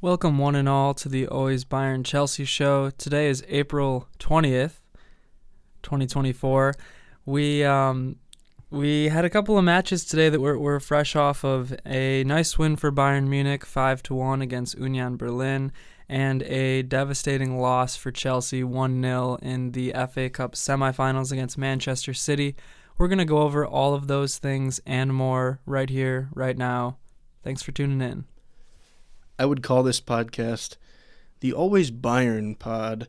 Welcome, one and all, to the Always Bayern Chelsea show. Today is April 20th, 2024. We had a couple of matches today that were fresh off of a nice win for Bayern Munich, 5-1 against Union Berlin, and a devastating loss for Chelsea, 1-0 in the FA Cup semifinals against Manchester City. We're going to go over all of those things and more right here, right now. Thanks for tuning in. I would call this podcast the Always Bayern pod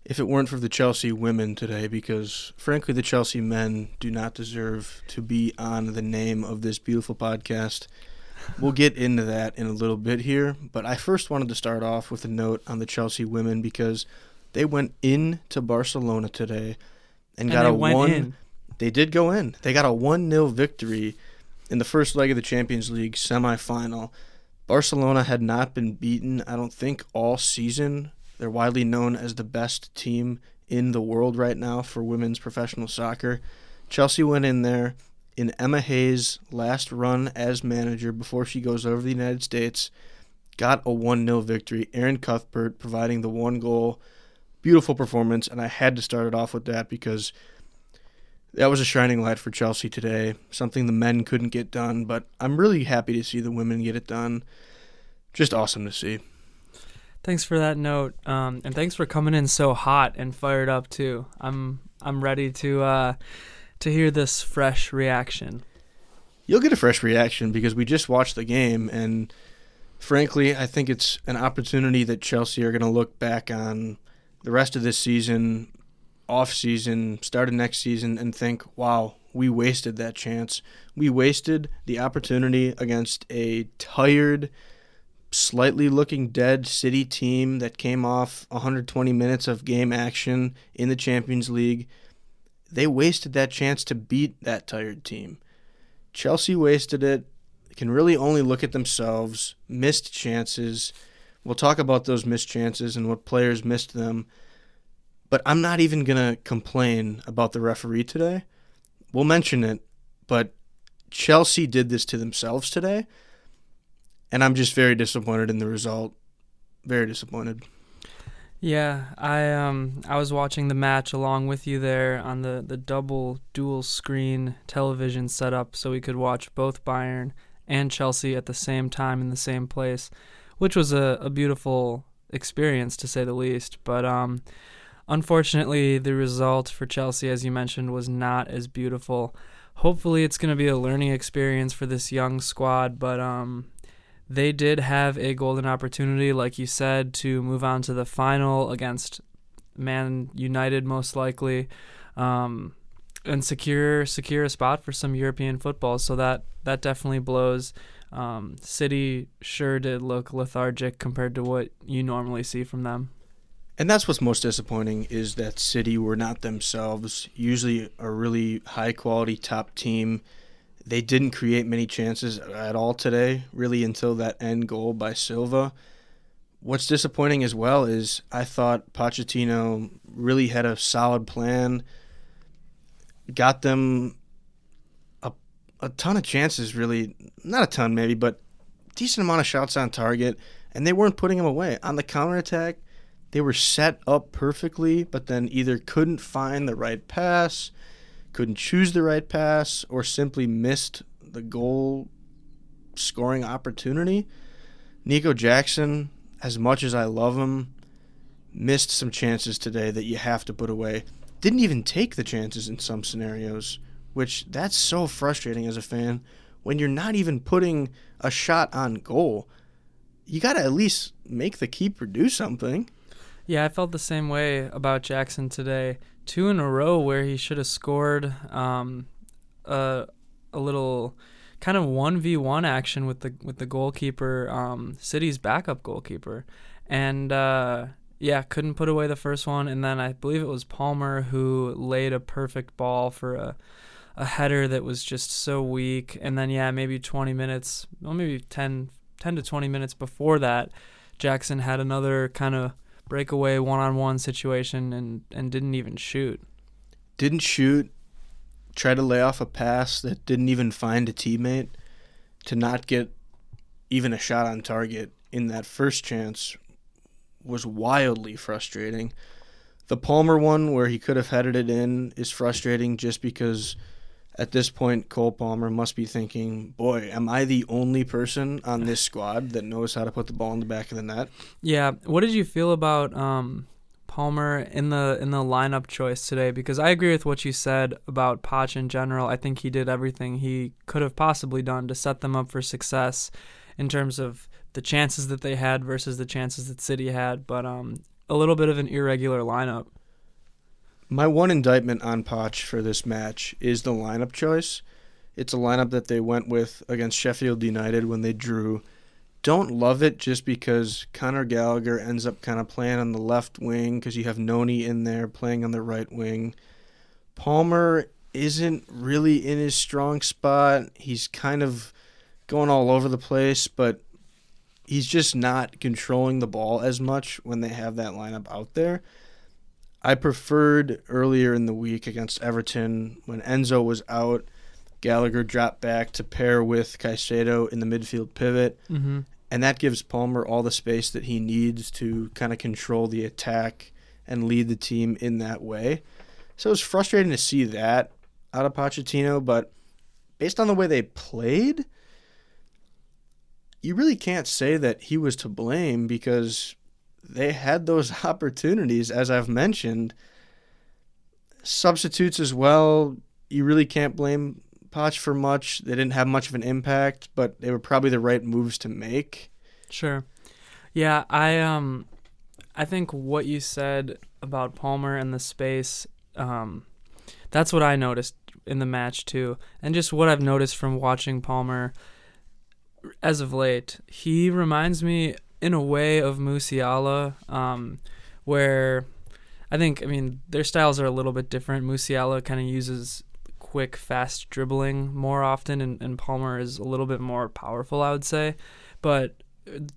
if it weren't for the Chelsea women today, because frankly the Chelsea men do not deserve to be on the name of this beautiful podcast. We'll get into that in a little bit here, but I first wanted to start off with a note on the Chelsea women because they went into Barcelona today and got a one. They did go in. They got a 1-0 victory in the first leg of the Champions League semifinal. Barcelona had not been beaten, I don't think, all season. They're widely known as the best team in the world right now for women's professional soccer. Chelsea went in there in Emma Hayes' last run as manager before she goes over to the United States, got a 1-0 victory. Erin Cuthbert providing the one goal. Beautiful performance, and I had to start it off with that because that was a shining light for Chelsea today, something the men couldn't get done, but I'm really happy to see the women get it done. Just awesome to see. Thanks for that note, and thanks for coming in so hot and fired up too. I'm ready to hear this fresh reaction. You'll get a fresh reaction because we just watched the game, and frankly, I think it's an opportunity that Chelsea are going to look back on the rest of this season, off-season, start of next season, and think, wow, we wasted that chance. We wasted the opportunity against a tired, slightly looking dead City team that came off 120 minutes of game action in the Champions League. They wasted that chance to beat that tired team. Chelsea wasted it. They can really only look at themselves, missed chances. We'll talk about those missed chances and what players missed them. But I'm not even going to complain about the referee today. We'll mention it, but Chelsea did this to themselves today, and I'm just very disappointed in the result. Very disappointed. Yeah, I was watching the match along with you there on the dual screen television setup so we could watch both Bayern and Chelsea at the same time in the same place, which was a beautiful experience to say the least. But unfortunately, the result for Chelsea, as you mentioned, was not as beautiful. Hopefully, it's going to be a learning experience for this young squad, but they did have a golden opportunity, like you said, to move on to the final against Man United, most likely, and secure a spot for some European football. So that definitely blows. City sure did look lethargic compared to what you normally see from them. And that's what's most disappointing is that City were not themselves, usually a really high-quality top team. They didn't create many chances at all today, really until that end goal by Silva. What's disappointing as well is I thought Pochettino really had a solid plan, got them a ton of chances, really. Not a ton maybe, but decent amount of shots on target, and they weren't putting them away. On the counterattack, they were set up perfectly, but then either couldn't find the right pass, couldn't choose the right pass, or simply missed the goal scoring opportunity. Nico Jackson, as much as I love him, missed some chances today that you have to put away. Didn't even take the chances in some scenarios, which that's so frustrating as a fan. When you're not even putting a shot on goal, you got to at least make the keeper do something. Yeah, I felt the same way about Jackson today. 2 in a row where he should have scored a little kind of 1v1 action with the goalkeeper, City's backup goalkeeper. And couldn't put away the first one. And then I believe it was Palmer who laid a perfect ball for a header that was just so weak. And then, maybe 20 minutes, maybe 10 to 20 minutes before that, Jackson had another kind of breakaway one-on-one situation and didn't even shoot. Didn't shoot, tried to lay off a pass that didn't even find a teammate to not get even a shot on target. in that first chance was wildly frustrating. The Palmer one, where he could have headed it in, is frustrating just because at this point Cole Palmer must be thinking, boy, am I the only person on this squad that knows how to put the ball in the back of the net? Yeah. What did you feel about Palmer in the lineup choice today? Because I agree with what you said about Poch in general. I think he did everything he could have possibly done to set them up for success in terms of the chances that they had versus the chances that City had. But a little bit of an irregular lineup. My one indictment on Poch for this match is the lineup choice. It's a lineup that they went with against Sheffield United when they drew. Don't love it just because Conor Gallagher ends up kind of playing on the left wing because you have Noni in there playing on the right wing. Palmer isn't really in his strong spot. He's kind of going all over the place, but he's just not controlling the ball as much when they have that lineup out there. I preferred earlier in the week against Everton when Enzo was out, Gallagher dropped back to pair with Caicedo in the midfield pivot, and that gives Palmer all the space that he needs to kind of control the attack and lead the team in that way. So it was frustrating to see that out of Pochettino, but based on the way they played, you really can't say that he was to blame because they had those opportunities, as I've mentioned. Substitutes as well, you really can't blame Poch for much. They didn't have much of an impact, but they were probably the right moves to make. Sure. Yeah, I think what you said about Palmer and the space, that's what I noticed in the match too. And just what I've noticed from watching Palmer as of late. He reminds me in a way of Musiala, where I mean, their styles are a little bit different. Musiala kind of uses quick, fast dribbling more often, and Palmer is a little bit more powerful, I would say. But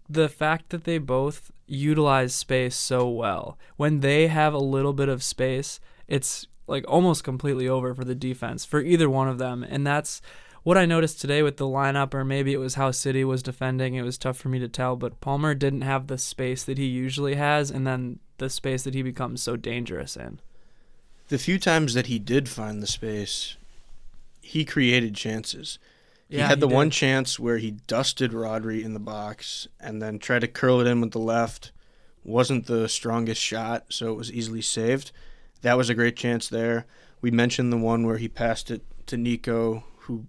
the fact that they both utilize space so well, when they have a little bit of space, it's like almost completely over for the defense for either one of them. And that's what I noticed today with the lineup, or maybe it was how City was defending. It was tough for me to tell, but Palmer didn't have the space that he usually has, and then the space that he becomes so dangerous in. The few times that he did find the space, he created chances. He had the one chance where he dusted Rodri in the box and then tried to curl it in with the left. Wasn't the strongest shot, so it was easily saved. That was a great chance there. We mentioned the one where he passed it to Nico, who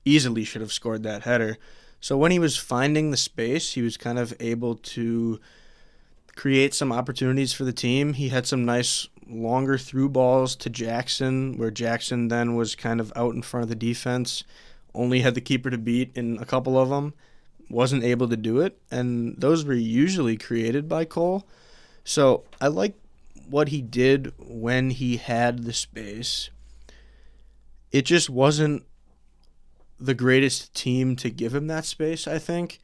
easily should have scored that header. So when he was finding the space, he was kind of able to create some opportunities for the team. He had some nice longer through balls to Jackson, where Jackson then was kind of out in front of the defense, only had the keeper to beat in a couple of them, wasn't able to do it, and those were usually created by Cole. So I like what he did when he had the space. It just wasn't the greatest team to give him that space, I think.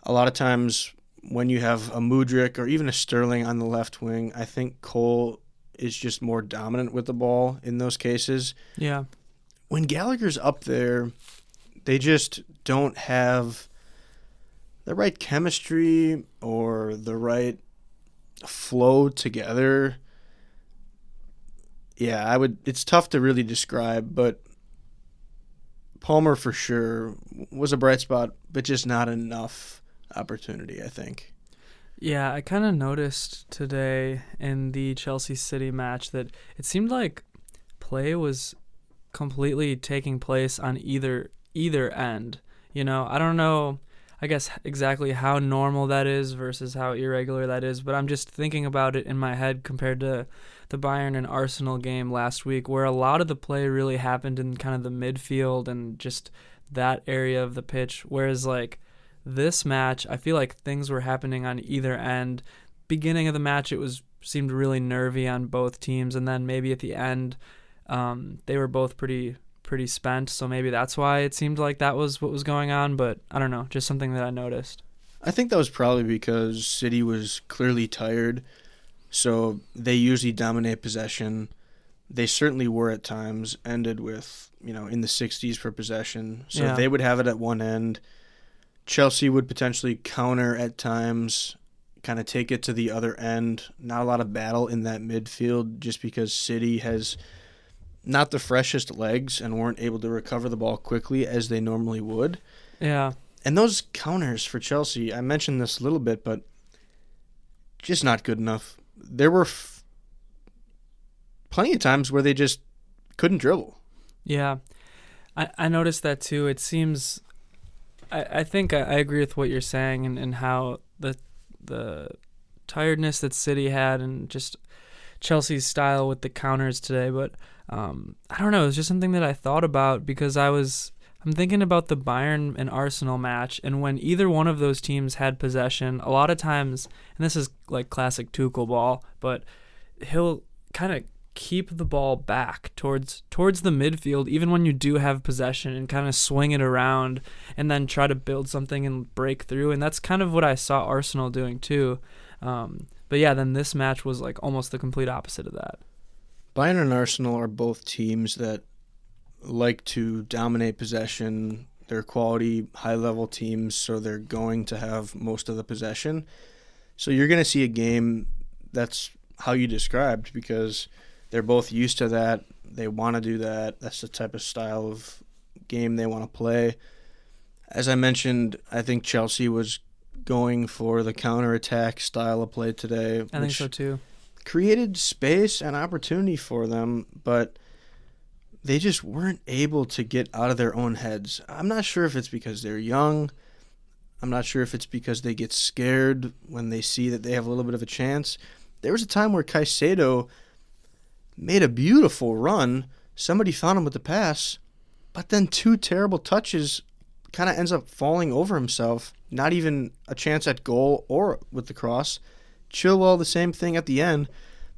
A lot of times when you have a Mudryk or even a Sterling on the left wing, I think Cole is just more dominant with the ball in those cases. Yeah. When Gallagher's up there, they just don't have the right chemistry or the right flow together. Yeah, it's tough to really describe, but Palmer for sure was a bright spot, but just not enough opportunity, I think. Yeah, I kind of noticed today in the Chelsea City match that it seemed like play was completely taking place on either end. You know, I don't know, I guess exactly how normal that is versus how irregular that is, but I'm just thinking about it in my head compared to the Bayern and Arsenal game last week, where a lot of the play really happened in kind of the midfield and just that area of the pitch, whereas like this match, I feel like things were happening on either end. Beginning of the match, it seemed really nervy on both teams, and then maybe at the end, they were both pretty spent, so maybe that's why it seemed like that was what was going on, but I don't know, just something that I noticed. I think that was probably because City was clearly tired, so they usually dominate possession. They certainly were at times, ended with, in the 60s for possession. So Yeah. They would have it at one end. Chelsea would potentially counter at times, kind of take it to the other end. Not a lot of battle in that midfield just because City has not the freshest legs and weren't able to recover the ball quickly as they normally would. Yeah. And those counters for Chelsea, I mentioned this a little bit, but just not good enough. There were plenty of times where they just couldn't dribble. Yeah. I noticed that too. It seems I think I agree with what you're saying and how the tiredness that City had and just Chelsea's style with the counters today. But I don't know. It was just something that I thought about because I'm thinking about the Bayern and Arsenal match, and when either one of those teams had possession, a lot of times, and this is like classic Tuchel ball, but he'll kind of keep the ball back towards the midfield even when you do have possession and kind of swing it around and then try to build something and break through, and that's kind of what I saw Arsenal doing too. But yeah, then this match was like almost the complete opposite of that. Bayern and Arsenal are both teams that like to dominate possession. They're quality, high-level teams, so they're going to have most of the possession. So you're going to see a game that's how you described because they're both used to that. They want to do that. That's the type of style of game they want to play. As I mentioned, I think Chelsea was going for the counterattack style of play today. I think so too. Created space and opportunity for them, but they just weren't able to get out of their own heads. I'm not sure if it's because they're young. I'm not sure if it's because they get scared when they see that they have a little bit of a chance. There was a time where Caicedo made a beautiful run. Somebody found him with the pass, but then two terrible touches kind of ends up falling over himself. Not even a chance at goal or with the cross. Chilwell, the same thing at the end,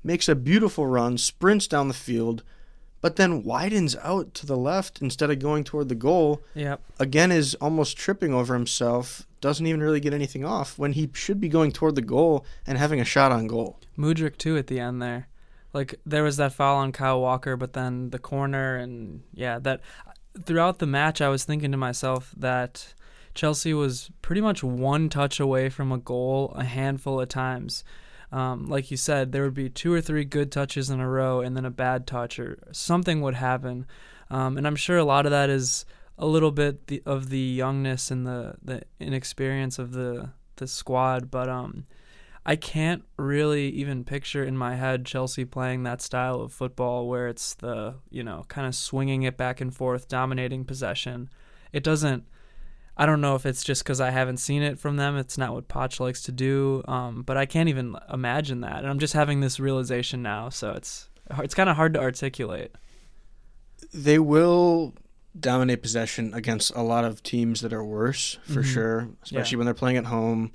makes a beautiful run, sprints down the field, but then widens out to the left instead of going toward the goal. Yep. Again, is almost tripping over himself, doesn't even really get anything off when he should be going toward the goal and having a shot on goal. Mudryk, too, at the end there. Like, there was that foul on Kyle Walker, but then the corner, and yeah, that throughout the match, I was thinking to myself that Chelsea was pretty much one touch away from a goal a handful of times. Like you said, there would be two or three good touches in a row and then a bad touch or something would happen. And I'm sure a lot of that is a little bit of the youngness and the inexperience of the squad. But I can't really even picture in my head Chelsea playing that style of football where it's the, kind of swinging it back and forth, dominating possession. It doesn't. I don't know if it's just because I haven't seen it from them. It's not what Poch likes to do, but I can't even imagine that. And I'm just having this realization now, so it's kind of hard to articulate. They will dominate possession against a lot of teams that are worse, for sure, especially when they're playing at home.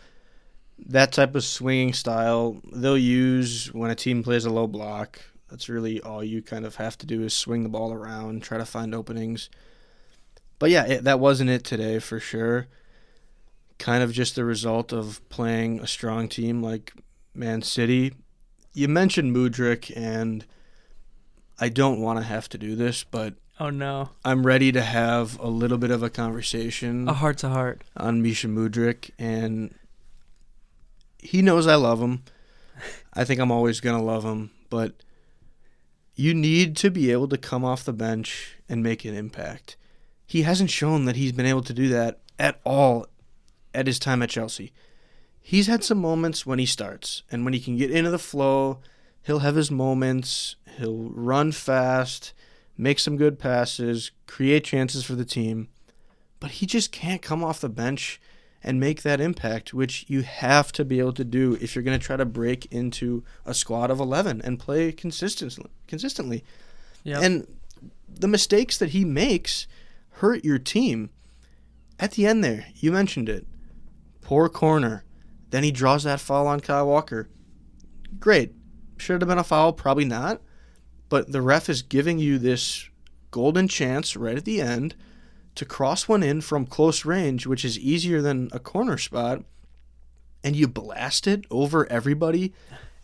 That type of swinging style they'll use when a team plays a low block. That's really all you kind of have to do is swing the ball around, try to find openings. But yeah, that wasn't it today for sure. Kind of just the result of playing a strong team like Man City. You mentioned Mudryk, and I don't want to have to do this, but oh no, I'm ready to have a little bit of a conversation, a heart-to-heart on Misha Mudryk, and he knows I love him. I think I'm always going to love him, but you need to be able to come off the bench and make an impact. He hasn't shown that he's been able to do that at all at his time at Chelsea. He's had some moments when he starts, and when he can get into the flow, he'll have his moments. He'll run fast, make some good passes, create chances for the team, but he just can't come off the bench and make that impact, which you have to be able to do if you're going to try to break into a squad of 11 and play consistently. Yep. And the mistakes that he makes hurt your team. At the end there, you mentioned it. Poor corner. Then he draws that foul on Kyle Walker. Great. Should have been a foul, probably not. But the ref is giving you this golden chance right at the end to cross one in from close range, which is easier than a corner spot, and you blast it over everybody,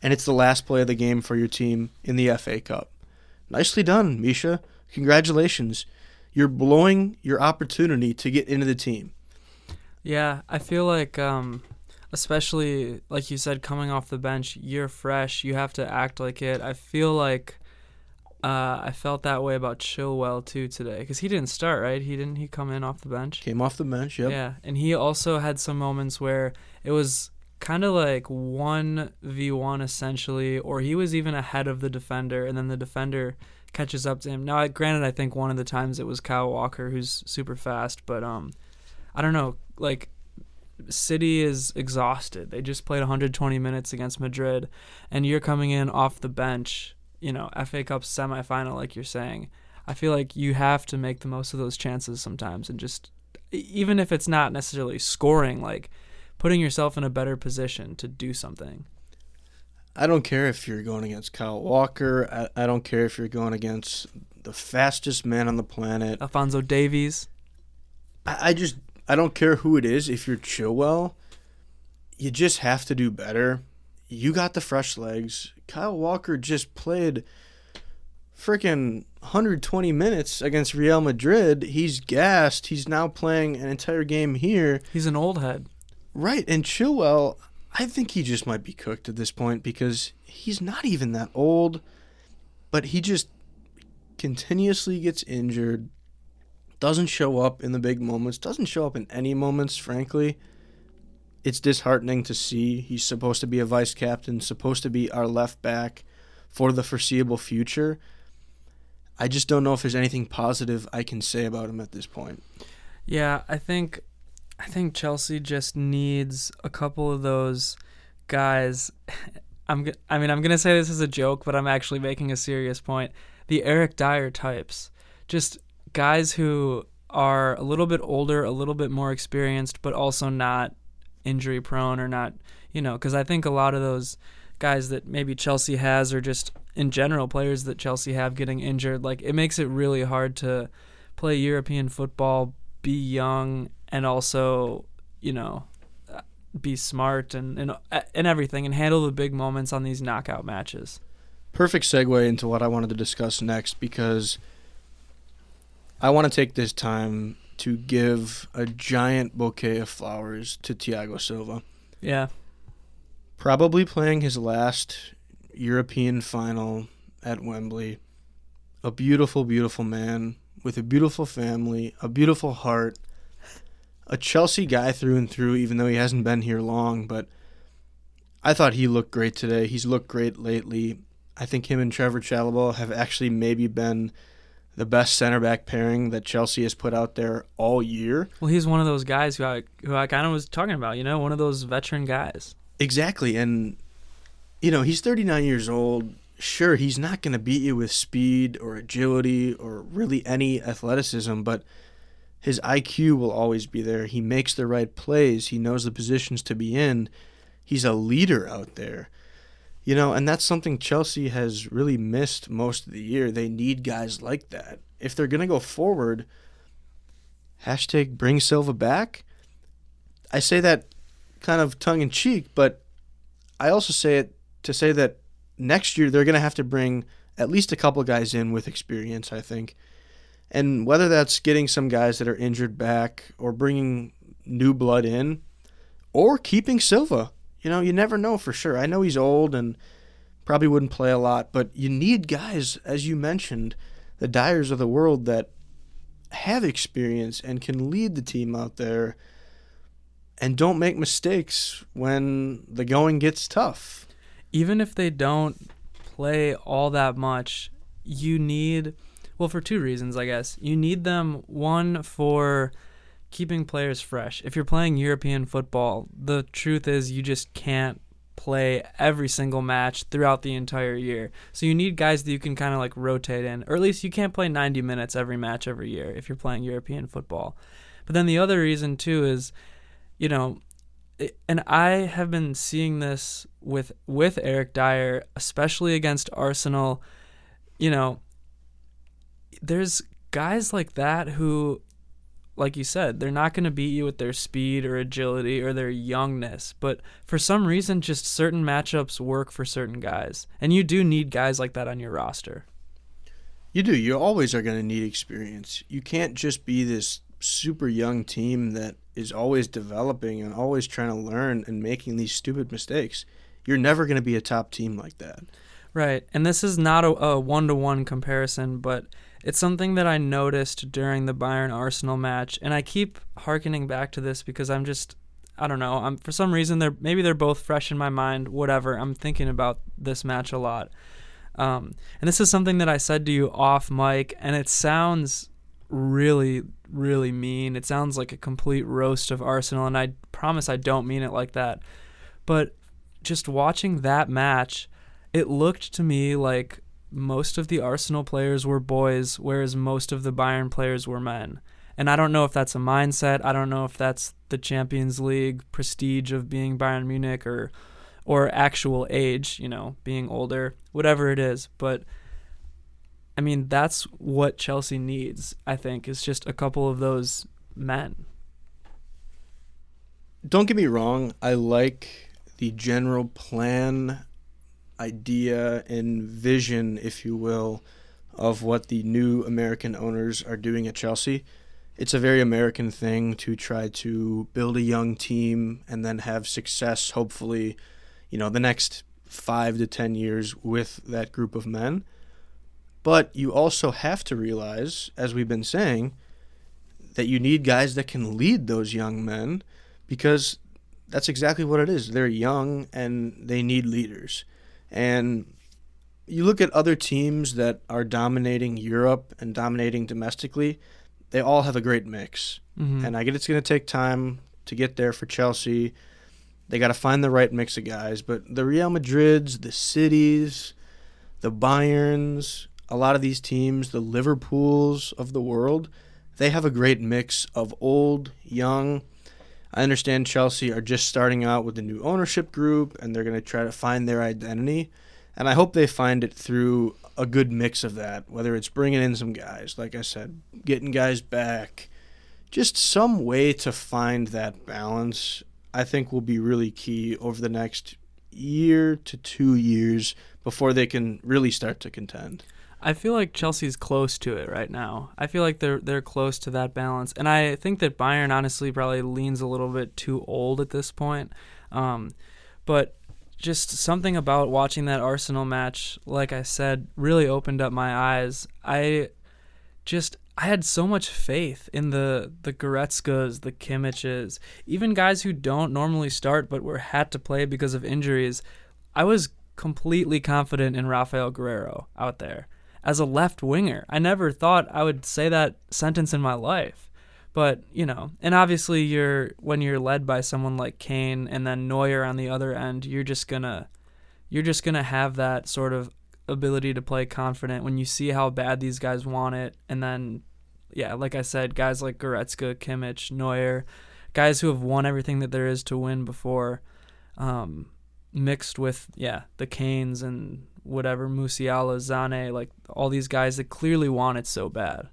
and it's the last play of the game for your team in the FA Cup. Nicely done, Misha. Congratulations. You're blowing your opportunity to get into the team. Yeah, I feel like, especially like you said, coming off the bench, you're fresh. You have to act like it. I feel like I felt that way about Chilwell too today because he didn't start, right? He come in off the bench. Came off the bench, yep. Yeah, and he also had some moments where it was kind of like 1v1 essentially, or he was even ahead of the defender, and then the defender catches up to him. Now, granted, I think one of the times it was Kyle Walker who's super fast, but I don't know. Like, City is exhausted. They just played 120 minutes against Madrid, and you're coming in off the bench. FA Cup semifinal, like you're saying. I feel like you have to make the most of those chances sometimes, and just even if it's not necessarily scoring, like putting yourself in a better position to do something. I don't care if you're going against Kyle Walker. I don't care if you're going against the fastest man on the planet. Alphonso Davies. I don't care who it is. If you're Chilwell, you just have to do better. You got the fresh legs. Kyle Walker just played freaking 120 minutes against Real Madrid. He's gassed. He's now playing an entire game here. He's an old head. Right, and Chilwell, I think he just might be cooked at this point because he's not even that old, but he just continuously gets injured, doesn't show up in the big moments, doesn't show up in any moments, frankly. It's disheartening to see. He's supposed to be a vice captain, supposed to be our left back for the foreseeable future. I just don't know if there's anything positive I can say about him at this point. Yeah, I think Chelsea just needs a couple of those guys. I'm gonna say this as a joke, but I'm actually making a serious point. The Eric Dyer types, just guys who are a little bit older, a little bit more experienced, but also not injury prone or not, because I think a lot of those guys that maybe Chelsea has, or just in general players that Chelsea have getting injured, like it makes it really hard to play European football, be young, and also, be smart and everything, and handle the big moments on these knockout matches. Perfect segue into what I wanted to discuss next, because I want to take this time to give a giant bouquet of flowers to Thiago Silva. Yeah. Probably playing his last European final at Wembley. A beautiful, beautiful man with a beautiful family, a beautiful heart. A Chelsea guy through and through, even though he hasn't been here long, but I thought he looked great today. He's looked great lately. I think him and Trevor Chalobah have actually maybe been the best center back pairing that Chelsea has put out there all year. Well, he's one of those guys who I kind of was talking about, one of those veteran guys. Exactly, and he's 39 years old. Sure, he's not going to beat you with speed or agility or really any athleticism, but his IQ will always be there. He makes the right plays. He knows the positions to be in. He's a leader out there. And that's something Chelsea has really missed most of the year. They need guys like that. If they're going to go forward, #bring Silva back. I say that kind of tongue-in-cheek, but I also say it to say that next year they're going to have to bring at least a couple guys in with experience, I think. And whether that's getting some guys that are injured back or bringing new blood in or keeping Silva. You never know for sure. I know he's old and probably wouldn't play a lot, but you need guys, as you mentioned, the Dyers of the world that have experience and can lead the team out there and don't make mistakes when the going gets tough. Even if they don't play all that much, you need, well, for two reasons, I guess. You need them, one, for keeping players fresh. If you're playing European football, the truth is you just can't play every single match throughout the entire year. So you need guys that you can kind of like rotate in, or at least you can't play 90 minutes every match every year if you're playing European football. But then the other reason too is, and I have been seeing this with Eric Dyer, especially against Arsenal. There's guys like that who, like you said, they're not going to beat you with their speed or agility or their youngness. But for some reason, just certain matchups work for certain guys. And you do need guys like that on your roster. You do. You always are going to need experience. You can't just be this super young team that is always developing and always trying to learn and making these stupid mistakes. You're never going to be a top team like that. Right. And this is not a one-to-one comparison, but it's something that I noticed during the Bayern-Arsenal match, and I keep hearkening back to this because I don't know, for some reason maybe they're both fresh in my mind, whatever. I'm thinking about this match a lot. And this is something that I said to you off mic, and it sounds really, really mean. It sounds like a complete roast of Arsenal, and I promise I don't mean it like that. But just watching that match, it looked to me like most of the Arsenal players were boys, whereas most of the Bayern players were men. And I don't know if that's a mindset. I don't know if that's the Champions League prestige of being Bayern Munich or actual age, being older, whatever it is. But, I mean, that's what Chelsea needs, I think, is just a couple of those men. Don't get me wrong. I like the general plan, idea, and vision, if you will, of what the new American owners are doing at Chelsea. It's a very American thing to try to build a young team and then have success, hopefully, the next 5 to 10 years with that group of men. But you also have to realize, as we've been saying, that you need guys that can lead those young men, because that's exactly what it is. They're young and they need leaders. And you look at other teams that are dominating Europe and dominating domestically, they all have a great mix. Mm-hmm. And I get it's going to take time to get there for Chelsea. They got to find the right mix of guys. But the Real Madrids, the Cities, the Bayerns, a lot of these teams, the Liverpools of the world, they have a great mix of old, young. I understand Chelsea are just starting out with a new ownership group, and they're going to try to find their identity. And I hope they find it through a good mix of that, whether it's bringing in some guys, like I said, getting guys back, just some way to find that balance, I think will be really key over the next year to 2 years before they can really start to contend. I feel like Chelsea's close to it right now. I feel like they're close to that balance. And I think that Bayern honestly probably leans a little bit too old at this point. But just something about watching that Arsenal match, like I said, really opened up my eyes. I had so much faith in the Goretzkas, the Kimmiches, even guys who don't normally start but had to play because of injuries. I was completely confident in Rafael Guerreiro out there as a left winger. I never thought I would say that sentence in my life. But, and obviously when you're led by someone like Kane and then Neuer on the other end, you're just gonna have that sort of ability to play confident when you see how bad these guys want it. And then, yeah, like I said, guys like Goretzka, Kimmich, Neuer, guys who have won everything that there is to win before, mixed with, the Kanes and whatever, Musiala, Zane, like all these guys that clearly want it so bad.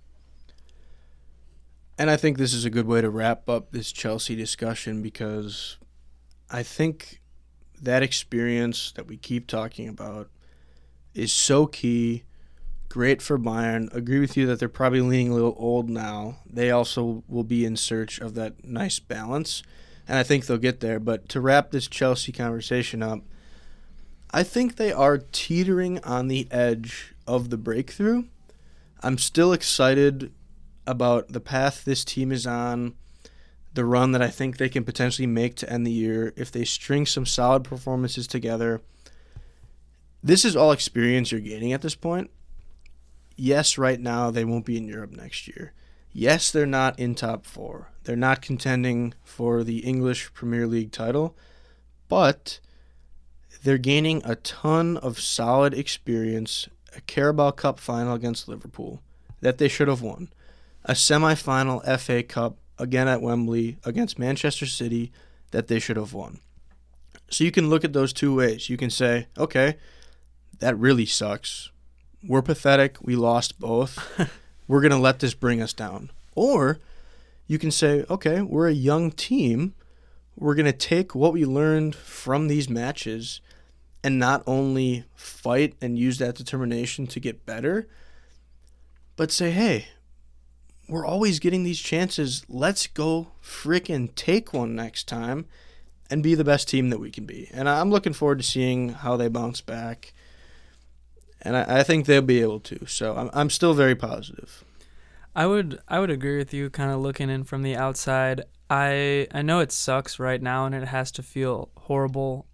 And I think this is a good way to wrap up this Chelsea discussion, because I think that experience that we keep talking about is so key. Great for Bayern. Agree with you that they're probably leaning a little old now. They also will be in search of that nice balance, and I think they'll get there. But to wrap this Chelsea conversation up, I think they are teetering on the edge of the breakthrough. I'm still excited about the path this team is on, the run that I think they can potentially make to end the year if they string some solid performances together. This is all experience you're gaining at this point. Yes, right now they won't be in Europe next year. Yes, they're not in top 4. They're not contending for the English Premier League title, but they're gaining a ton of solid experience. A Carabao Cup final against Liverpool that they should have won. A semi-final FA Cup again at Wembley against Manchester City that they should have won. So you can look at those two ways. You can say, okay, that really sucks. We're pathetic. We lost both. We're going to let this bring us down. Or you can say, okay, we're a young team. We're going to take what we learned from these matches and not only fight and use that determination to get better, but say, hey, we're always getting these chances. Let's go freaking take one next time and be the best team that we can be. And I'm looking forward to seeing how they bounce back. And I think they'll be able to. So I'm still very positive. I would agree with you, kind of looking in from the outside. I know it sucks right now, and it has to feel horrible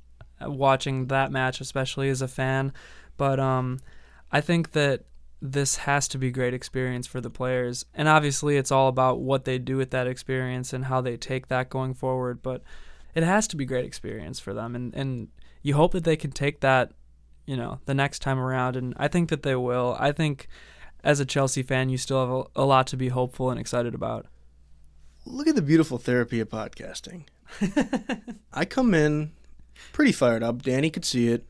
watching that match, especially as a fan. But I think that this has to be a great experience for the players. And obviously it's all about what they do with that experience and how they take that going forward. But it has to be a great experience for them. And you hope that they can take that, the next time around. And I think that they will. I think as a Chelsea fan, you still have a lot to be hopeful and excited about. Look at the beautiful therapy of podcasting. I come in pretty fired up. Danny could see it.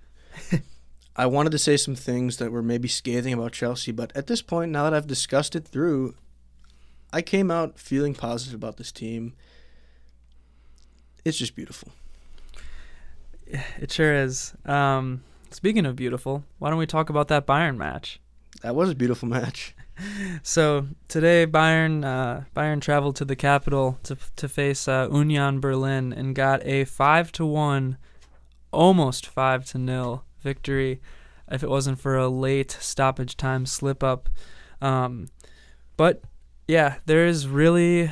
I wanted to say some things that were maybe scathing about Chelsea, but at this point, now that I've discussed it through, I came out feeling positive about this team. It's just beautiful. It sure is. Speaking of beautiful, why don't we talk about that Bayern match? That was a beautiful match. So today, Bayern traveled to the capital to face Union Berlin and got a 5-1, almost 5-0 victory. If it wasn't for a late stoppage time slip up, but yeah, there is really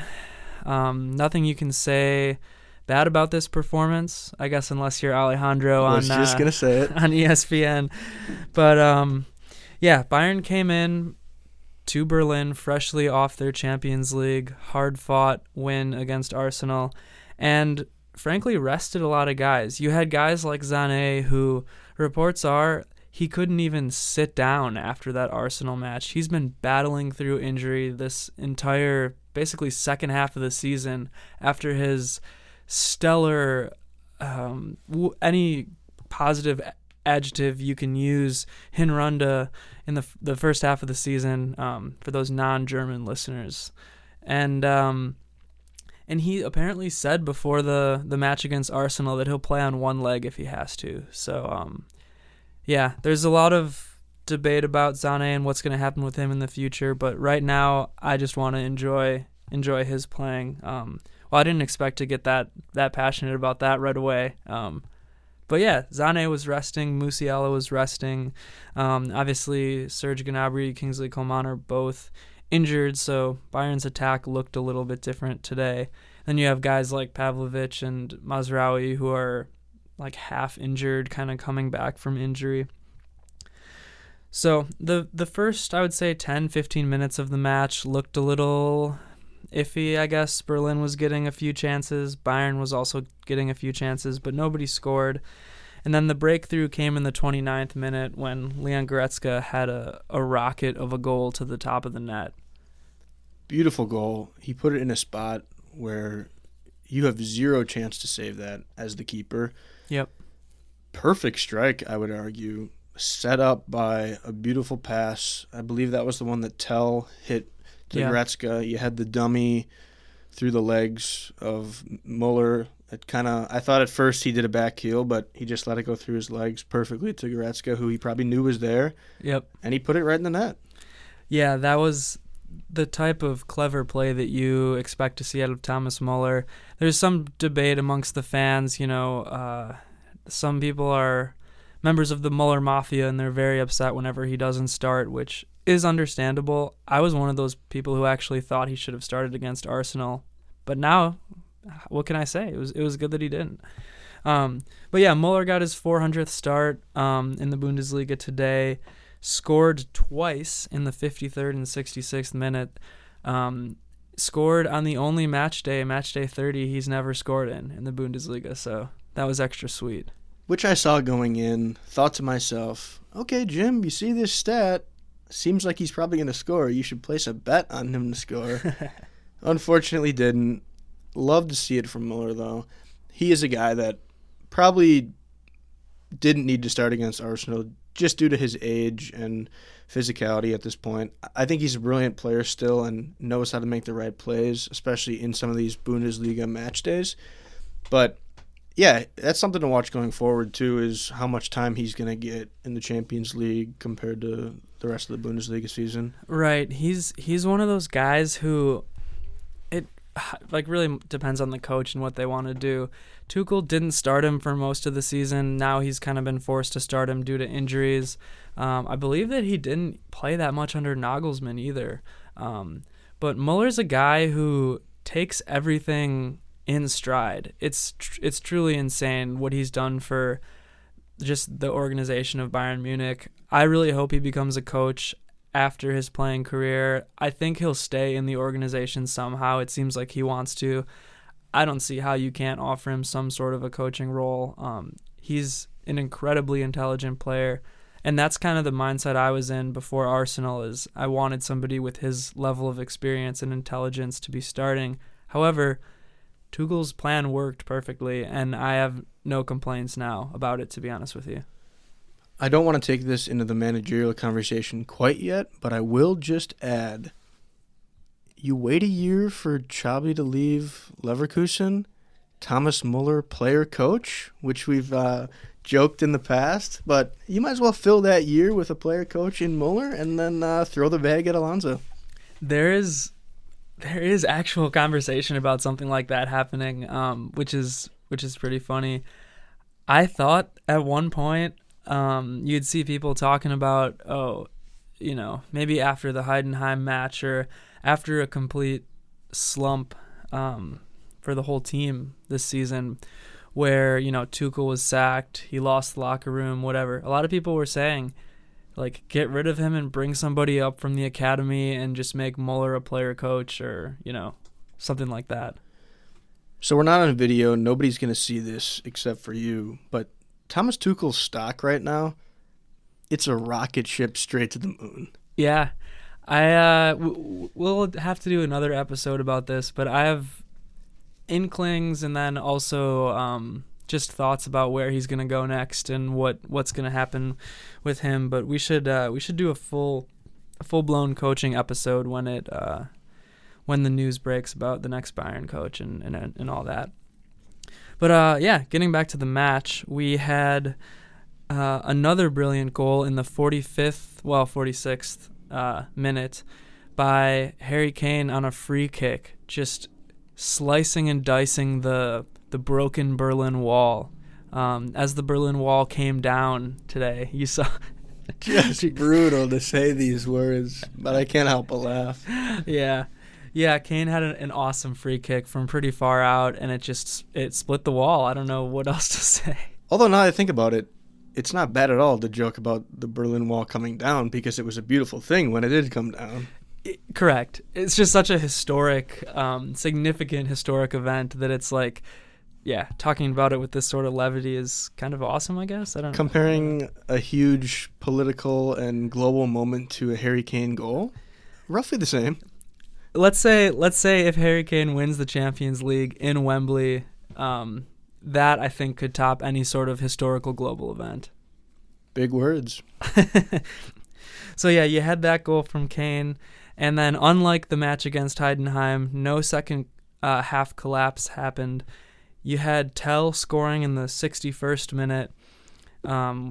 nothing you can say bad about this performance, I guess, unless you're Alejandro I was just gonna say it on ESPN. But yeah, Bayern came in to Berlin freshly off their Champions League hard-fought win against Arsenal, and frankly rested a lot of guys. You had guys like Sané, who reports are he couldn't even sit down after that Arsenal match. He's been battling through injury this entire, basically, second half of the season after his stellar, any positive adjective you can use, Hinrunde, in the first half of the season, for those non-German listeners. And he apparently said before the match against Arsenal that he'll play on one leg if he has to. So, yeah, there's a lot of debate about Sané and what's going to happen with him in the future. But right now, I just want to enjoy his playing. Well, I didn't expect to get that passionate about that right away. But yeah, Sané was resting, Musiala was resting. Obviously, Serge Gnabry, Kingsley Coman are both injured, so Bayern's attack looked a little bit different today. Then you have guys like Pavlovic and Mazraoui who are like half injured, kind of coming back from injury. So the first, I would say, 10-15 minutes of the match looked a little iffy, I guess. Berlin was getting a few chances. Bayern was also getting a few chances, but nobody scored. And then the breakthrough came in the 29th minute when Leon Goretzka had a rocket of a goal to the top of the net. Beautiful goal. He put it in a spot where you have zero chance to save that as the keeper. Yep. Perfect strike, I would argue. Set up by a beautiful pass. I believe that was the one that Tell hit to Goretzka. You had the dummy through the legs of Muller. I thought at first he did a back heel, but he just let it go through his legs perfectly to Goretzka, who he probably knew was there. Yep. And he put it right in the net. Yeah, that was the type of clever play that you expect to see out of Thomas Muller. There's some debate amongst the fans. Some people are members of the Muller Mafia, and they're very upset whenever he doesn't start, which is understandable. I was one of those people who actually thought he should have started against Arsenal. But now, what can I say? It was good that he didn't. But yeah, Muller got his 400th start in the Bundesliga today, scored twice in the 53rd and 66th minute, scored on the only match day 30, he's never scored in the Bundesliga, so that was extra sweet. Which I saw going in, thought to myself, okay, Jim, you see this stat, seems like he's probably going to score. You should place a bet on him to score. Unfortunately didn't. Love to see it from Muller, though. He is a guy that probably didn't need to start against Arsenal just due to his age and physicality at this point. I think he's a brilliant player still and knows how to make the right plays, especially in some of these Bundesliga match days. But Yeah, that's something to watch going forward too. Is how much time he's going to get in the Champions League compared to the rest of the Bundesliga season. Right. He's one of those guys who it like really depends on the coach and what they want to do. Tuchel didn't start him for most of the season. Now he's kind of been forced to start him due to injuries. I believe that he didn't play that much under Nagelsmann either. But Muller's a guy who takes everything in stride. It's truly insane what he's done for just the organization of Bayern Munich. I really hope he becomes a coach after his playing career. I think he'll stay in the organization somehow. It seems like he wants to. I don't see how you can't offer him some sort of a coaching role. He's an incredibly intelligent player, and that's kind of the mindset I was in before Arsenal. Is I wanted somebody with his level of experience and intelligence to be starting. However, Tuchel's plan worked perfectly, and I have no complaints now about it, to be honest with you. I don't want to take this into the managerial conversation quite yet, but I will just add, you wait a year for Xabi to leave Leverkusen, Thomas Muller player coach, which we've joked in the past, but you might as well fill that year with a player coach in Muller and then throw the bag at Alonso. There is actual conversation about something like that happening, which is pretty funny. I thought at one point you'd see people talking about, maybe after the Heidenheim match or after a complete slump for the whole team this season where, Tuchel was sacked, he lost the locker room, whatever. A lot of people were saying, like, get rid of him and bring somebody up from the academy and just make Muller a player coach or, something like that. So we're not on video. Nobody's going to see this except for you. But Thomas Tuchel's stock right now, it's a rocket ship straight to the moon. Yeah. We'll have to do another episode about this, but I have inklings and then also just thoughts about where he's going to go next and what's going to happen with him. But we should do a full-blown coaching episode when the news breaks about the next Bayern coach and all that. But getting back to the match, we had another brilliant goal in the 46th minute by Harry Kane on a free kick, just slicing and dicing the broken Berlin Wall. As the Berlin Wall came down today, you saw. Just brutal to say these words, but I can't help but laugh. Yeah, Kane had an awesome free kick from pretty far out, and it split the wall. I don't know what else to say. Although now that I think about it, it's not bad at all to joke about the Berlin Wall coming down because it was a beautiful thing when it did come down. Correct. It's just such a historic, significant historic event that it's like, yeah, talking about it with this sort of levity is kind of awesome, I guess. I don't know. Comparing a huge political and global moment to a Harry Kane goal, roughly the same. Let's say if Harry Kane wins the Champions League in Wembley, that I think could top any sort of historical global event. Big words. So yeah, you had that goal from Kane, and then unlike the match against Heidenheim, no second half collapse happened. You had Tell scoring in the 61st minute,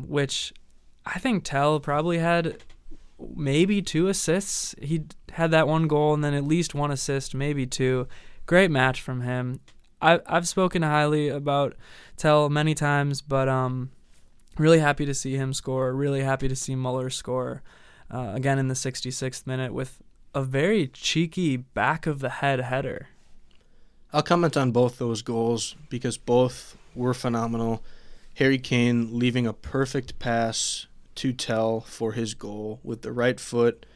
which I think Tell probably had maybe 2 assists. He had that one goal and then at least 1 assist, maybe 2. Great match from him. I've spoken highly about Tell many times, but really happy to see him score. Really happy to see Muller score again in the 66th minute with a very cheeky back of the head header. I'll comment on both those goals because both were phenomenal. Harry Kane leaving a perfect pass to Tell for his goal with the right foot,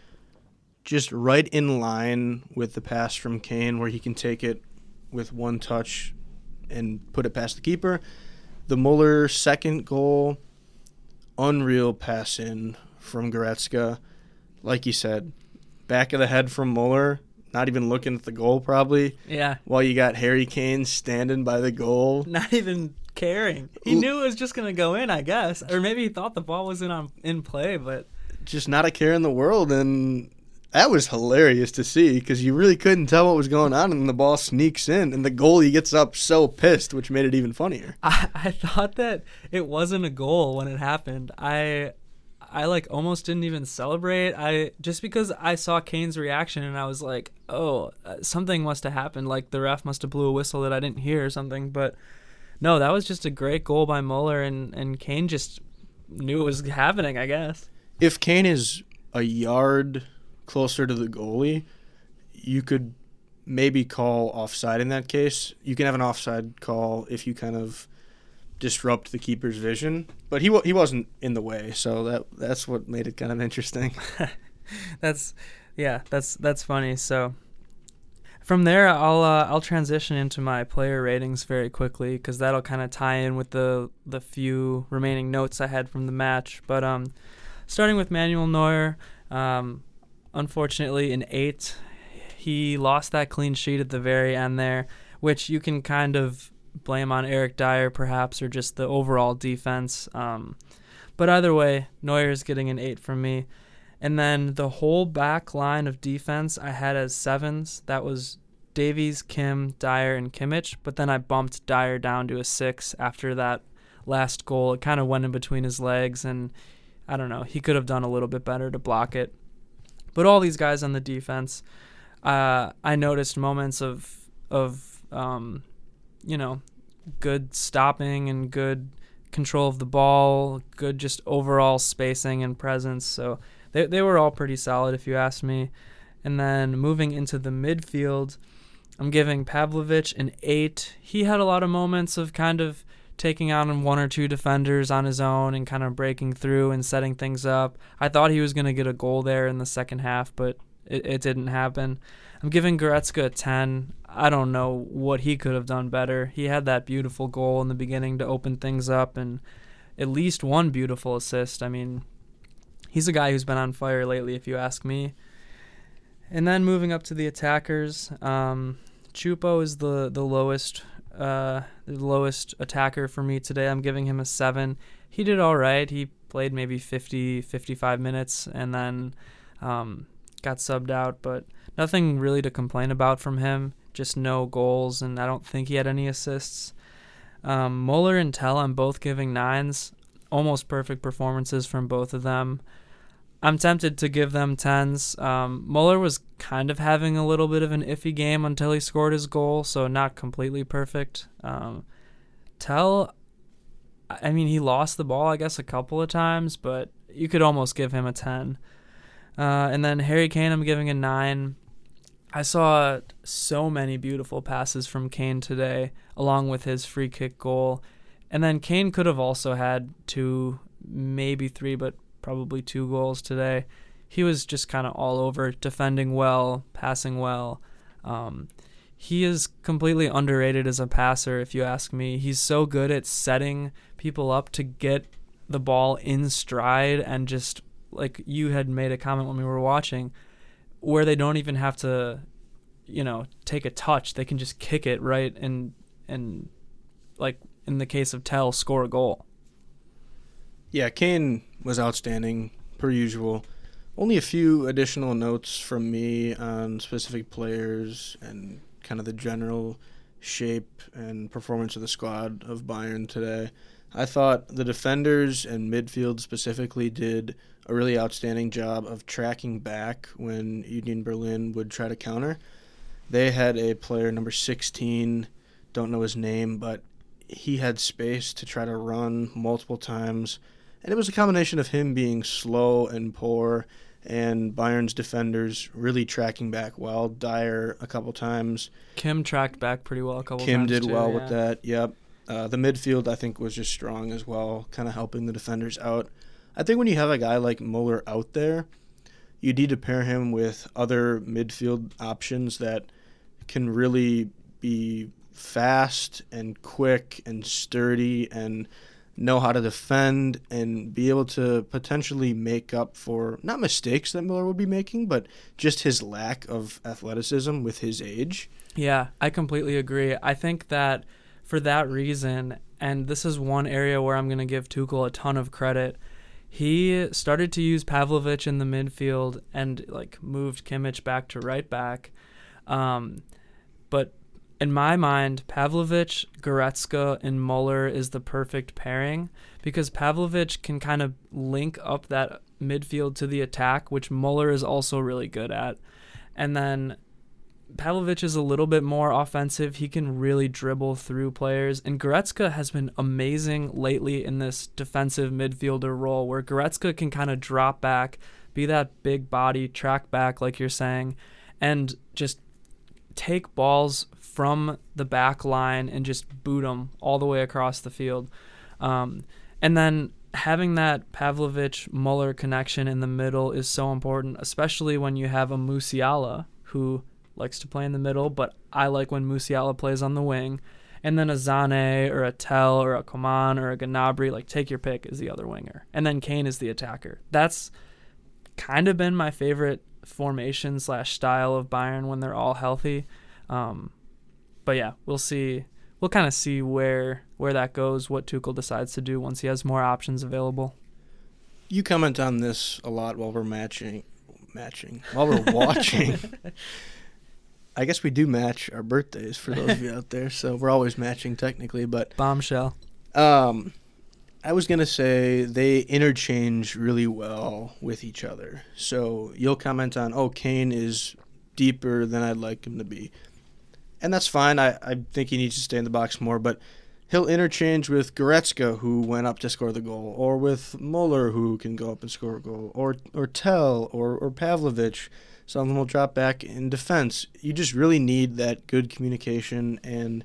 just right in line with the pass from Kane where he can take it with one touch and put it past the keeper. The Muller second goal, unreal pass in from Goretzka. Like you said, back of the head from Muller, not even looking at the goal probably. Yeah. While you got Harry Kane standing by the goal. Not even caring. He knew it was just going to go in, I guess. Or maybe he thought the ball wasn't in play, but just not a care in the world. And That was hilarious to see because you really couldn't tell what was going on, and the ball sneaks in, and the goalie gets up so pissed, which made it even funnier. I thought that it wasn't a goal when it happened. I like almost didn't even celebrate. I just because I saw Kane's reaction and I was like, oh, something must have happened. Like the ref must have blew a whistle that I didn't hear or something. But no, that was just a great goal by Mueller, and Kane just knew it was happening, I guess. If Kane is a yard closer to the goalie, you could maybe call offside in that case. You can have an offside call if you kind of disrupt the keeper's vision, but he wasn't in the way, so that's what made it kind of interesting. That's funny. So from there, I'll transition into my player ratings very quickly because that'll kind of tie in with the few remaining notes I had from the match. But starting with Manuel Neuer, unfortunately, an 8. He lost that clean sheet at the very end there, which you can kind of blame on Eric Dyer perhaps or just the overall defense. But either way, Neuer's getting an 8 from me. And then the whole back line of defense I had as 7s. That was Davies, Kim, Dyer, and Kimmich. But then I bumped Dyer down to a 6 after that last goal. It kind of went in between his legs, and I don't know. He could have done a little bit better to block it. But all these guys on the defense, I noticed moments of good stopping and good control of the ball, good just overall spacing and presence. So they were all pretty solid if you ask me. And then moving into the midfield, I'm giving Pavlovic an 8. He had a lot of moments of kind of taking on 1 or 2 defenders on his own and kind of breaking through and setting things up. I thought he was going to get a goal there in the second half, but it didn't happen. I'm giving Goretzka a 10. I don't know what he could have done better. He had that beautiful goal in the beginning to open things up and at least one beautiful assist. I mean, he's a guy who's been on fire lately, if you ask me. And then moving up to the attackers, Chupo is the lowest attacker for me today. I'm giving him a 7. He did all right. He played maybe 55 minutes and then got subbed out, but nothing really to complain about from him. Just no goals, and I don't think he had any assists. Mueller and Tell, I'm both giving 9s. Almost perfect performances from both of them. I'm tempted to give them 10s. Mueller was kind of having a little bit of an iffy game until he scored his goal, so not completely perfect. Tell, I mean, he lost the ball, I guess, a couple of times, but you could almost give him a 10. And then Harry Kane, I'm giving a 9. I saw so many beautiful passes from Kane today, along with his free kick goal. And then Kane could have also had 2, maybe 3, but probably 2 goals today. He was just kind of all over, defending well, passing well. He is completely underrated as a passer, if you ask me. He's so good at setting people up to get the ball in stride and just, like you had made a comment when we were watching, where they don't even have to, take a touch. They can just kick it right and like in the case of Tell, score a goal. Yeah, Kane was outstanding, per usual. Only a few additional notes from me on specific players and kind of the general shape and performance of the squad of Bayern today. I thought the defenders and midfield specifically did a really outstanding job of tracking back when Union Berlin would try to counter. They had a player, number 16, don't know his name, but he had space to try to run multiple times. And it was a combination of him being slow and poor and Bayern's defenders really tracking back well. Dyer a couple times. Kim tracked back pretty well a couple times. Kim did too, well yeah. with that, yep. The midfield, I think, was just strong as well, kind of helping the defenders out. I think when you have a guy like Mueller out there, you need to pair him with other midfield options that can really be fast and quick and sturdy and know how to defend and be able to potentially make up for, not mistakes that Mueller would be making, but just his lack of athleticism with his age. Yeah, I completely agree. I think that for that reason, and this is one area where I'm going to give Tuchel a ton of credit, He started to use Pavlovic in the midfield and like moved Kimmich back to right back. But in my mind, Pavlovic, Goretzka, and Muller is the perfect pairing because Pavlovic can kind of link up that midfield to the attack, which Muller is also really good at. And then Pavlovic is a little bit more offensive. He can really dribble through players. And Goretzka has been amazing lately in this defensive midfielder role where Goretzka can kind of drop back, be that big body, track back like you're saying, and just take balls from the back line and just boot them all the way across the field. And then having that Pavlovic-Muller connection in the middle is so important, especially when you have a Musiala who likes to play in the middle, but I like when Musiala plays on the wing. And then a Zane or a Tell or a Coman or a Gnabry, like take your pick, is the other winger. And then Kane is the attacker. That's kind of been my favorite formation / style of Bayern when they're all healthy. But yeah, we'll see. We'll kind of see where that goes, what Tuchel decides to do once he has more options available. You comment on this a lot while we're while we're watching. I guess we do match our birthdays for those of you out there, so we're always matching technically. But Bombshell. I was going to say they interchange really well with each other. So you'll comment on, Kane is deeper than I'd like him to be. And that's fine. I think he needs to stay in the box more, but he'll interchange with Goretzka, who went up to score the goal, or with Muller, who can go up and score a goal, or Tell, or Pavlovic. Some of them will drop back in defense. You just really need that good communication and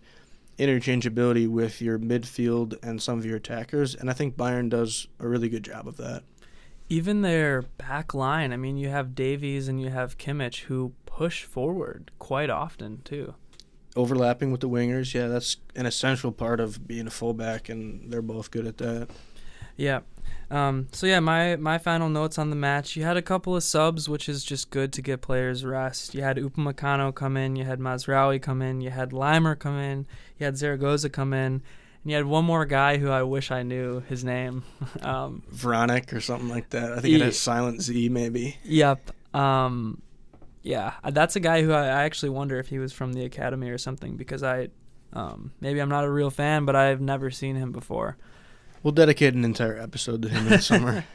interchangeability with your midfield and some of your attackers, and I think Bayern does a really good job of that. Even their back line, I mean, you have Davies and you have Kimmich who push forward quite often too. Overlapping with the wingers, yeah, that's an essential part of being a fullback, and they're both good at that. Yeah. My final notes on the match, you had a couple of subs, which is just good to get players rest. You had Upamecano come in, you had Mazraoui come in, you had Leimer come in, you had Zaragoza come in, and you had one more guy who I wish I knew his name. Vronic or something like that. I think it has silent Z maybe. Yep. Yeah, that's a guy who I actually wonder if he was from the academy or something, because maybe I'm not a real fan, but I've never seen him before. We'll dedicate an entire episode to him in the summer.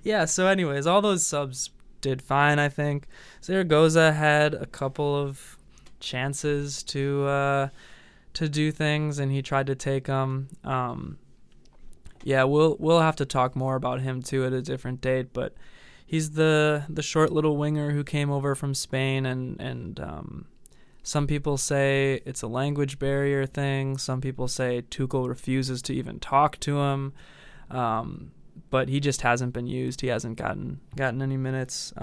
Yeah, so anyways, all those subs did fine, I think. Zaragoza had a couple of chances to do things, and he tried to take them. We'll have to talk more about him, too, at a different date, but he's the short little winger who came over from Spain, and some people say it's a language barrier thing. Some people say Tuchel refuses to even talk to him, but he just hasn't been used. He hasn't gotten any minutes,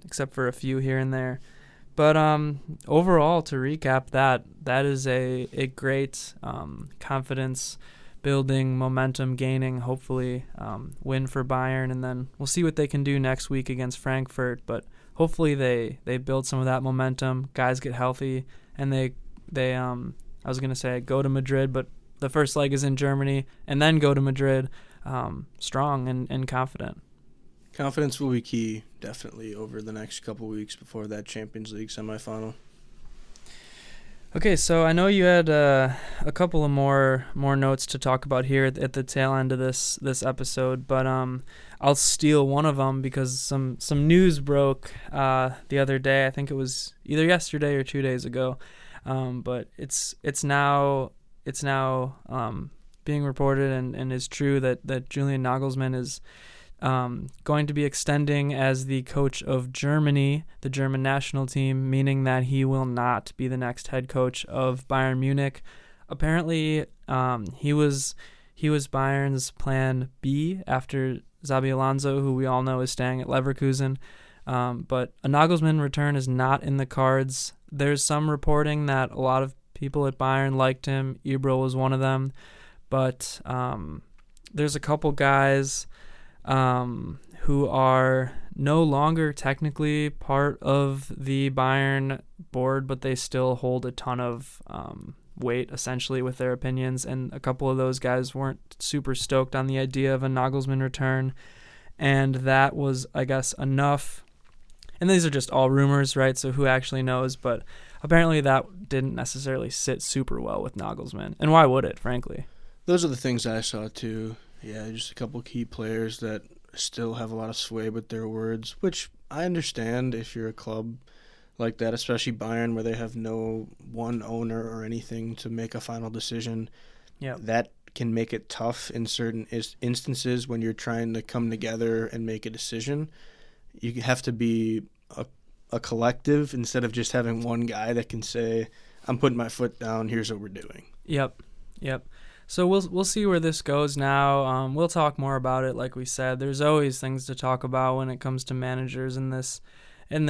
except for a few here and there. But overall, to recap, that is a great confidence building, momentum gaining, hopefully win for Bayern, and then we'll see what they can do next week against Frankfurt. But hopefully they build some of that momentum, guys get healthy, and they I was going to say go to Madrid, but the first leg is in Germany, and then go to Madrid strong and confident. Confidence will be key, definitely, over the next couple weeks before that Champions League semifinal. Okay, so I know you had a couple of more notes to talk about here at the tail end of this episode, but I'll steal one of them because some news broke the other day. I think it was either yesterday or 2 days ago, but it's now being reported and is true that Julian Nagelsmann is going to be extending as the coach of Germany, the German national team, meaning that he will not be the next head coach of Bayern Munich. Apparently, he was Bayern's plan B after Xabi Alonso, who we all know is staying at Leverkusen. But a Nagelsmann return is not in the cards. There's some reporting that a lot of people at Bayern liked him. Ibra was one of them. But there's a couple guys who are no longer technically part of the Bayern board, but they still hold a ton of weight, essentially, with their opinions, and a couple of those guys weren't super stoked on the idea of a Nagelsmann return. and that was, I guess, enough. And these are just all rumors, right? So who actually knows? But apparently that didn't necessarily sit super well with Nagelsmann. And why would it, frankly? Those are the things I saw too. Yeah, just a couple key players that still have a lot of sway with their words, which I understand if you're a club like that, especially Bayern, where they have no one owner or anything to make a final decision. Yeah. That can make it tough in certain instances when you're trying to come together and make a decision. You have to be a collective instead of just having one guy that can say, I'm putting my foot down, here's what we're doing. Yep. So we'll see where this goes now. We'll talk more about it, like we said. There's always things to talk about when it comes to managers in this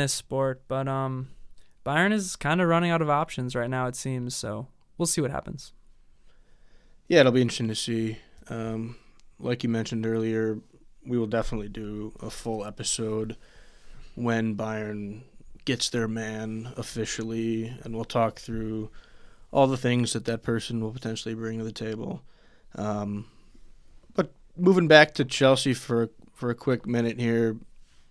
sport, but Bayern is kind of running out of options right now, it seems. So we'll see what happens. Yeah, it'll be interesting to see. Like you mentioned earlier, we will definitely do a full episode when Bayern gets their man officially, and we'll talk through all the things that person will potentially bring to the table. But moving back to Chelsea for a quick minute here,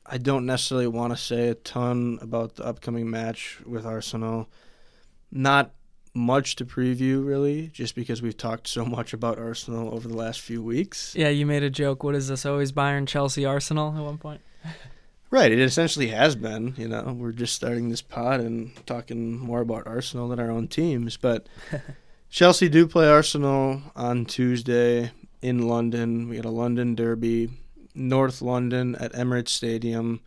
I don't necessarily want to say a ton about the upcoming match with Arsenal. Not much to preview, really, just because we've talked so much about Arsenal over the last few weeks. Yeah, you made a joke. What is this, always Bayern, Chelsea, Arsenal at one point? Right, it essentially has been. We're just starting this pod and talking more about Arsenal than our own teams. But Chelsea do play Arsenal on Tuesday in London. We got a London derby, North London at Emirates Stadium.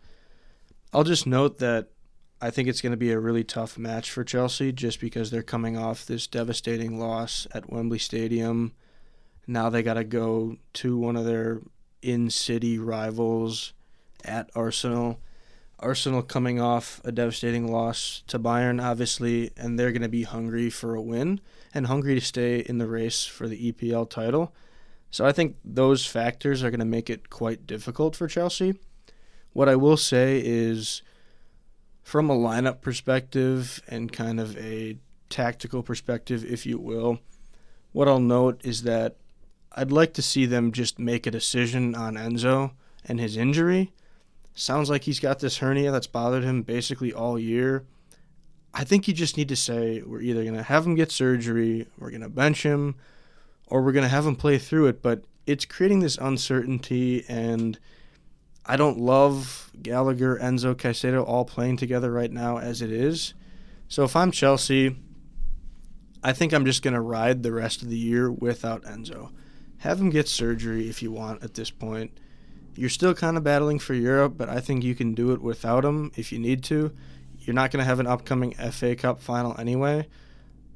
I'll just note that I think it's going to be a really tough match for Chelsea just because they're coming off this devastating loss at Wembley Stadium. Now they got to go to one of their in-city rivals at Arsenal. Arsenal coming off a devastating loss to Bayern, obviously, and they're going to be hungry for a win and hungry to stay in the race for the EPL title. So I think those factors are going to make it quite difficult for Chelsea. What I will say is, from a lineup perspective and kind of a tactical perspective, if you will, what I'll note is that I'd like to see them just make a decision on Enzo and his injury. Sounds like he's got this hernia that's bothered him basically all year. I think you just need to say we're either going to have him get surgery, we're going to bench him, or we're going to have him play through it. But it's creating this uncertainty, and I don't love Gallagher, Enzo, Caicedo all playing together right now as it is. So if I'm Chelsea, I think I'm just going to ride the rest of the year without Enzo. Have him get surgery if you want at this point. You're still kind of battling for Europe, but I think you can do it without him if you need to. You're not going to have an upcoming FA Cup final anyway,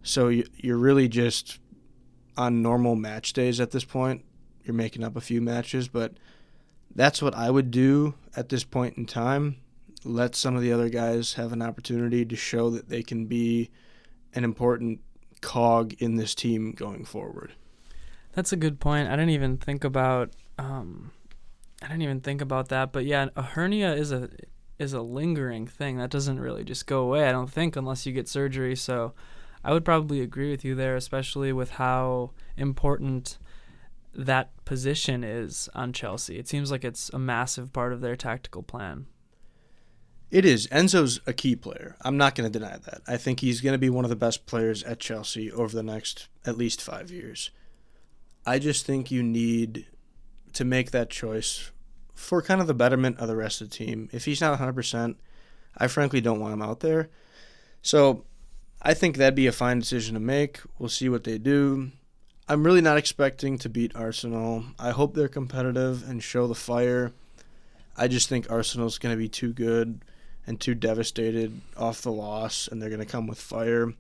so you're really just on normal match days at this point. You're making up a few matches, but that's what I would do at this point in time. Let some of the other guys have an opportunity to show that they can be an important cog in this team going forward. That's a good point. I didn't even think about that, but yeah, a hernia is a lingering thing that doesn't really just go away, I don't think, unless you get surgery. So I would probably agree with you there, especially with how important that position is on Chelsea. It seems like it's a massive part of their tactical plan. It is. Enzo's a key player. I'm not going to deny that. I think he's going to be one of the best players at Chelsea over the next at least 5 years. I just think you need to make that choice for kind of the betterment of the rest of the team. If he's not 100%, I frankly don't want him out there. So I think that'd be a fine decision to make. We'll see what they do. I'm really not expecting to beat Arsenal. I hope they're competitive and show the fire. I just think Arsenal's going to be too good and too devastated off the loss, and they're going to come with fire.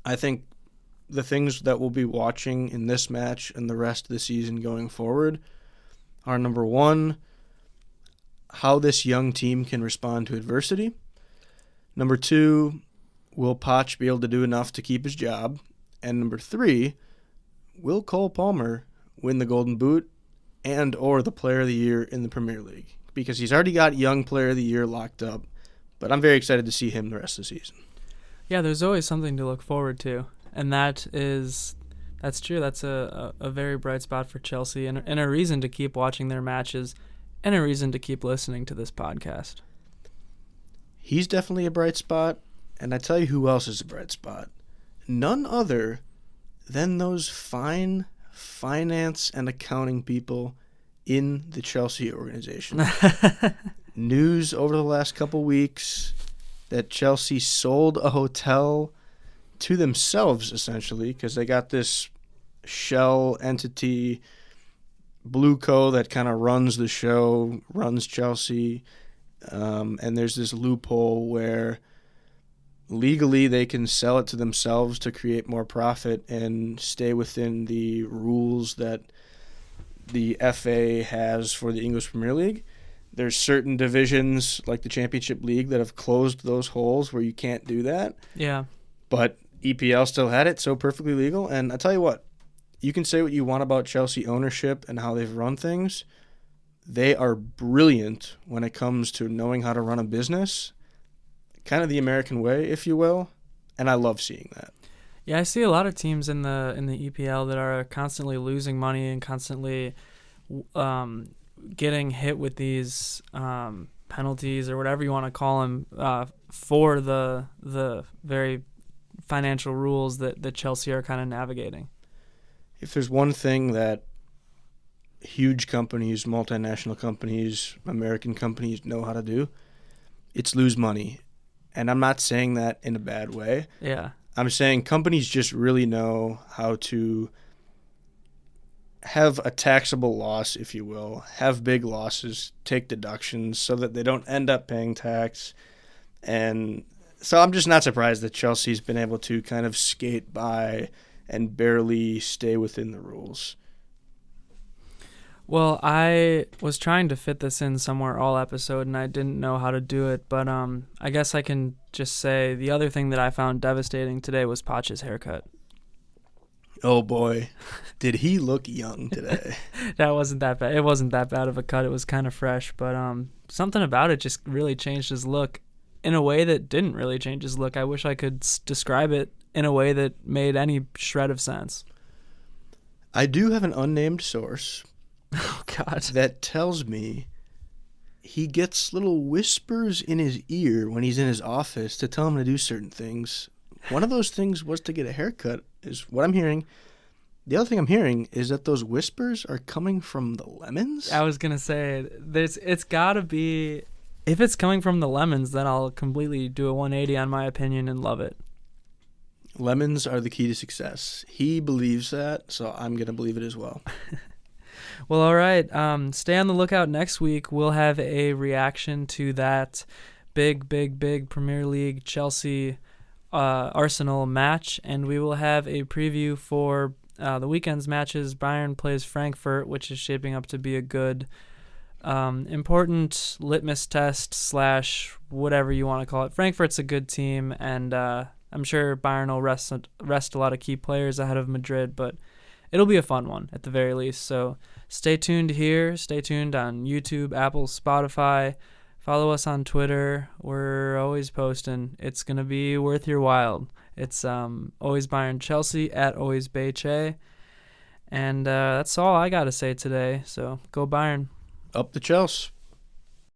I think the things that we'll be watching in this match and the rest of the season going forward are, number one, how this young team can respond to adversity. Number two, will Poch be able to do enough to keep his job? And number three, will Cole Palmer win the Golden Boot and or the Player of the Year in the Premier League? Because he's already got Young Player of the Year locked up, but I'm very excited to see him the rest of the season. Yeah, there's always something to look forward to, and that's true. That's a very bright spot for Chelsea and a reason to keep watching their matches and a reason to keep listening to this podcast. He's definitely a bright spot, and I tell you who else is a bright spot. None other than those fine finance and accounting people in the Chelsea organization. News over the last couple weeks that Chelsea sold a hotel to themselves, essentially, because they got this shell entity, Blueco, that kind of runs the show, runs Chelsea, and there's this loophole where legally they can sell it to themselves to create more profit and stay within the rules that the FA has for the English Premier League. There's certain divisions like the Championship League that have closed those holes where you can't do that. Yeah. But EPL still had it, so perfectly legal. And I tell you what, you can say what you want about Chelsea ownership and how they've run things. They are brilliant when it comes to knowing how to run a business, kind of the American way, if you will. And I love seeing that. Yeah, I see a lot of teams in the EPL that are constantly losing money and constantly getting hit with these penalties or whatever you want to call them for the very financial rules that Chelsea are kind of navigating. If there's one thing that huge companies, multinational companies, American companies know how to do, it's lose money. And I'm not saying that in a bad way. Yeah. I'm saying companies just really know how to have a taxable loss, if you will, have big losses, take deductions so that they don't end up paying tax. And so I'm just not surprised that Chelsea's been able to kind of skate by and barely stay within the rules. Well, I was trying to fit this in somewhere all episode, and I didn't know how to do it, but I guess I can just say the other thing that I found devastating today was Poch's haircut. Oh, boy. Did he look young today? That wasn't that bad. It wasn't that bad of a cut. It was kind of fresh, but something about it just really changed his look in a way that didn't really change his look. I wish I could describe it in a way that made any shred of sense. I do have an unnamed source. Oh, God. That tells me he gets little whispers in his ear when he's in his office to tell him to do certain things. One of those things was to get a haircut, is what I'm hearing. The other thing I'm hearing is that those whispers are coming from the lemons. I was going to say, it's got to be, if it's coming from the lemons, then I'll completely do a 180 on my opinion and love it. Lemons are the key to success. He believes that, so I'm going to believe it as well. Well, all right. Stay on the lookout next week. We'll have a reaction to that big Premier League Chelsea Arsenal match, and we will have a preview for the weekend's matches. Bayern plays Frankfurt, which is shaping up to be a good, important litmus test / whatever you want to call it. Frankfurt's a good team, and I'm sure Bayern will rest a lot of key players ahead of Madrid, but it'll be a fun one at the very least. So stay tuned here. Stay tuned on YouTube, Apple, Spotify. Follow us on Twitter. We're always posting. It's going to be worth your while. It's always Bayern Chelsea at always Bayche. And that's all I got to say today. So go Bayern. Up the Chelsea.